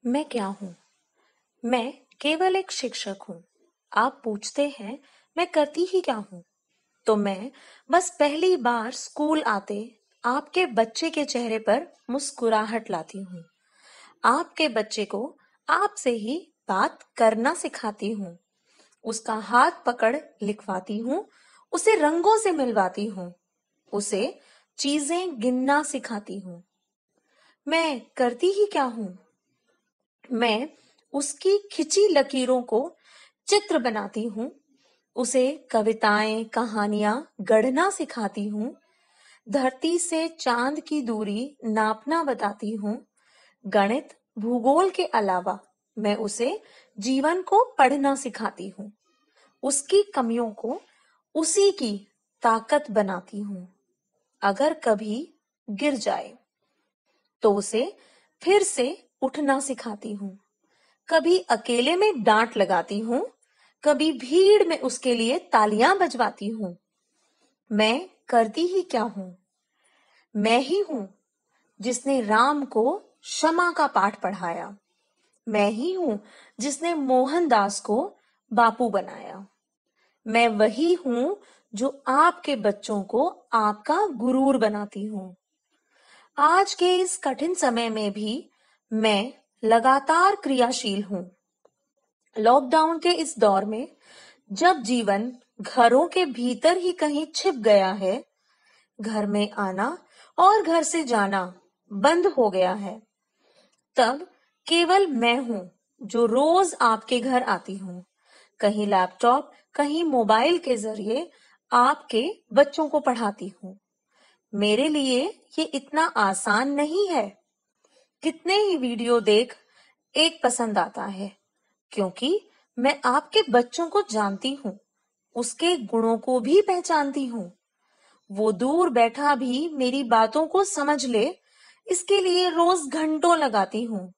मैं क्या हूँ? मैं केवल एक शिक्षक हूँ। आप पूछते हैं मैं करती ही क्या हूँ? तो मैं बस पहली बार स्कूल आते आपके बच्चे के चेहरे पर मुस्कुराहट लाती हूँ। आपके बच्चे को आपसे ही बात करना सिखाती हूँ। उसका हाथ पकड़ लिखवाती हूँ, उसे रंगों से मिलवाती हूँ, उसे चीजें गिनना सिखाती हूँ। मैं करती ही क्या हूँ? मैं उसकी खिंची लकीरों को चित्र बनाती हूँ, उसे कविताएं, कहानियां गढ़ना सिखाती हूँ, धरती से चांद की दूरी नापना बताती हूँ। गणित, भूगोल के अलावा मैं उसे जीवन को पढ़ना सिखाती हूँ। उसकी कमियों को उसी की ताकत बनाती हूँ। अगर कभी गिर जाए तो उसे फिर से उठना सिखाती हूँ। कभी अकेले में डांट लगाती हूँ, कभी भीड़ में उसके लिए तालियां बजवाती हूँ। मैं करती ही क्या हूँ? मैं ही हूँ जिसने राम को क्षमा का पाठ पढ़ाया। मैं ही हूँ जिसने मोहनदास को बापू बनाया। मैं वही हूँ जो आपके बच्चों को आपका गुरूर बनाती हूँ। आज के इस कठिन समय में भी मैं लगातार क्रियाशील हूँ। लॉकडाउन के इस दौर में जब जीवन घरों के भीतर ही कहीं छिप गया है, घर में आना और घर से जाना बंद हो गया है, तब केवल मैं हूं जो रोज आपके घर आती हूँ। कहीं लैपटॉप, कहीं मोबाइल के जरिए आपके बच्चों को पढ़ाती हूँ। मेरे लिए ये इतना आसान नहीं है। कितने ही वीडियो देख एक पसंद आता है, क्योंकि मैं आपके बच्चों को जानती हूँ, उसके गुणों को भी पहचानती हूँ। वो दूर बैठा भी मेरी बातों को समझ ले, इसके लिए रोज घंटों लगाती हूँ।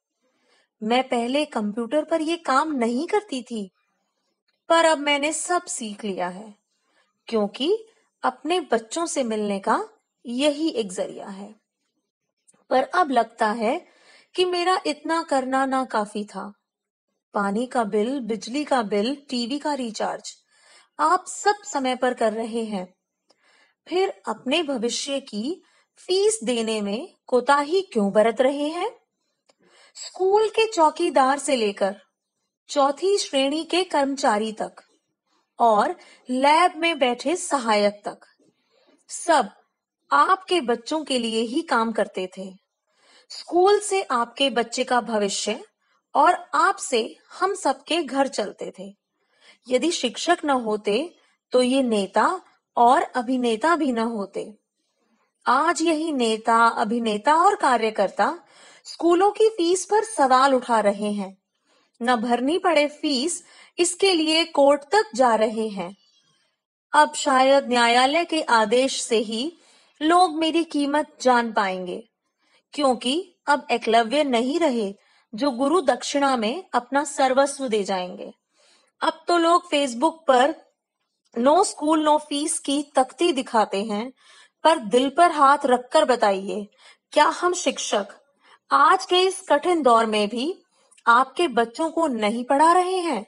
मैं पहले कंप्यूटर पर ये काम नहीं करती थी, पर अब मैंने सब सीख लिया है, क्योंकि अपने बच्चों से मिलने का यही एक जरिया है। पर अब लगता है कि मेरा इतना करना ना काफी था। पानी का बिल, बिजली का बिल, टीवी का रिचार्ज आप सब समय पर कर रहे हैं, फिर अपने भविष्य की फीस देने में कोताही क्यों बरत रहे हैं? स्कूल के चौकीदार से लेकर चौथी श्रेणी के कर्मचारी तक और लैब में बैठे सहायक तक, सब आपके बच्चों के लिए ही काम करते थे। स्कूल से आपके बच्चे का भविष्य और आपसे हम सबके घर चलते थे। यदि शिक्षक न होते तो ये नेता और अभिनेता भी न होते। आज यही नेता, अभिनेता और कार्यकर्ता स्कूलों की फीस पर सवाल उठा रहे हैं। न भरनी पड़े फीस, इसके लिए कोर्ट तक जा रहे हैं। अब शायद न्यायालय के आदेश से ही लोग मेरी कीमत जान पाएंगे, क्योंकि अब एकलव्य नहीं रहे जो गुरु दक्षिणा में अपना सर्वस्व दे जाएंगे। अब तो लोग फेसबुक पर नो स्कूल नो फीस की तख्ती दिखाते हैं, पर दिल पर हाथ रखकर बताइए, क्या हम शिक्षक आज के इस कठिन दौर में भी आपके बच्चों को नहीं पढ़ा रहे हैं?